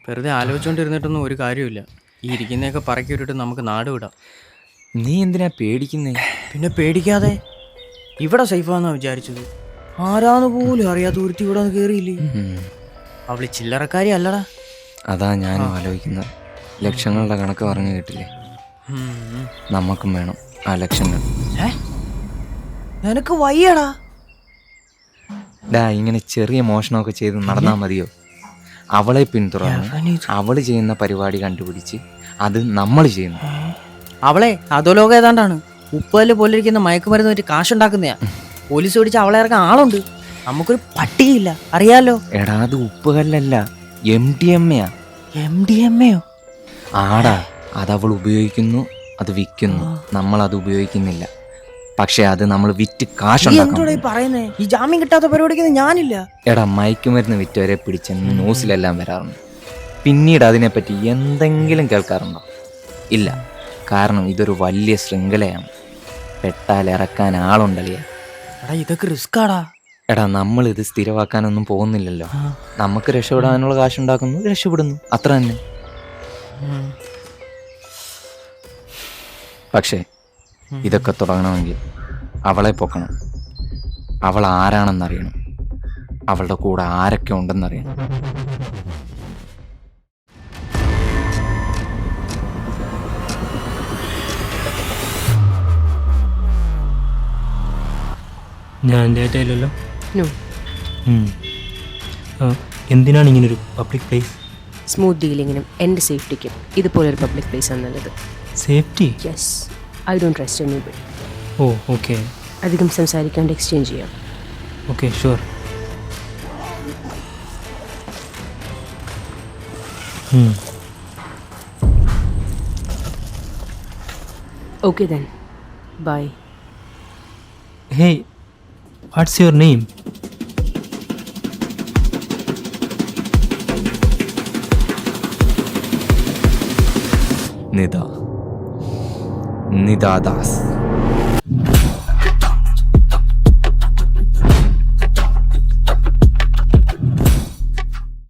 വെറുതെ ആലോചിച്ചുകൊണ്ടിരുന്നിട്ടൊന്നും ഒരു കാര്യമില്ല. ഈ ഇരിക്കുന്നതൊക്കെ പറക്കി വിട്ടിട്ട് നമുക്ക് നാട് വിടാം. നീ എന്തിനാ പേടിക്കുന്നേ? പിന്നെ പേടിക്കാതെ. ഇവിടെ സേഫാന്നാ വിചാരിച്ചത്. ആരാന്ന് പോലും അറിയാത്ത ഒരുത്തി ഇവിടെ ഒന്ന് കയറിയില്ലേ. അവള് ചില്ലറക്കാരി അല്ലടാ. അതാ ഞാനും ആലോചിക്കുന്നത്. ലക്ഷങ്ങളുടെ കണക്ക് പറഞ്ഞു കേട്ടില്ലേ? നമുക്കും വേണം ആ ലക്ഷങ്ങൾ. നിനക്ക് വയ്യടാ. ഇങ്ങനെ ചെറിയ മോഷണമൊക്കെ ചെയ്ത് നടന്നാൽ മതിയോ? അവളെ പിന്തുടർന്ന് അവള് ചെയ്യുന്ന പരിപാടി കണ്ടുപിടിച്ച് അത് നമ്മൾ ചെയ്യുന്നു. അവളെ അധോലോകം ഏതാണ്ടാണ്. ഉപ്പല് പോലിരിക്കുന്ന മയക്കുമരുന്ന് വെച്ച് കാശുണ്ടാക്കുന്നയാ. പോലീസ് പിടിച്ച അവളെ ഇറക്കാൻ ആളുണ്ട്. നമുക്കൊരു പട്ടികയില്ല, അറിയാലോ. എടാ, അത് ഉപ്പുകല്ലല്ല, MDMA. MDMA? ആടാ, അതവൾ ഉപയോഗിക്കുന്നു, അത് വിൽക്കുന്നു. നമ്മളത് ഉപയോഗിക്കുന്നില്ല. പക്ഷെ അത് നമ്മൾ വിറ്റ് കാശുണ്ടാക്കണം. പറയുന്നേ ഈ ജാമ്യം കിട്ടാത്ത പരിപാടിക്ക് ഞാനില്ല. എടാ, മയക്കുമരുന്ന് വിറ്റവരെ പിടിച്ചെന്ന് ന്യൂസിലെല്ലാം വരാറുണ്ട്. പിന്നീട് അതിനെപ്പറ്റി എന്തെങ്കിലും കേൾക്കാറുണ്ടോ? ഇല്ല. കാരണം ഇതൊരു വലിയ ശൃംഖലയാണ്. പെട്ടാൽ ഇറക്കാൻ ആളുണ്ടല്ലേ. എടാ, ഇതൊക്കെ റിസ്കാടാ. എടാ, നമ്മളിത് സ്ഥിരമാക്കാനൊന്നും പോകുന്നില്ലല്ലോ. നമുക്ക് രക്ഷപ്പെടാനുള്ള കാശുണ്ടാക്കുന്നു, രക്ഷപ്പെടുന്നു, അത്ര തന്നെ. പക്ഷേ ഇതൊക്കെ തുടങ്ങണമെങ്കിൽ അവളെ പൊക്കണം. അവൾ ആരാണെന്നറിയണം. അവളുടെ കൂടെ ആരൊക്കെ ഉണ്ടെന്നറിയണം. ഞാൻ ഡേറ്റ ഇല്ലല്ലോ. നോ. എന്തിനാണ് ഇങ്ങനൊരു പബ്ലിക് പ്ലേസ്? സ്മൂത്ത് ഡീലിങ്ങിനും എൻ്റെ സേഫ്റ്റിക്കും ഇതുപോലൊരു പബ്ലിക് പ്ലേസ് ആണ് നല്ലത്. Safety? Yes, I don't trust anybody. Oh, okay. അധികം സംസാരിക്കാണ്ട് എക്സ്ചേഞ്ച് ചെയ്യാം. Okay, sure. Okay then, bye. Hey, what's your name? Nida Das.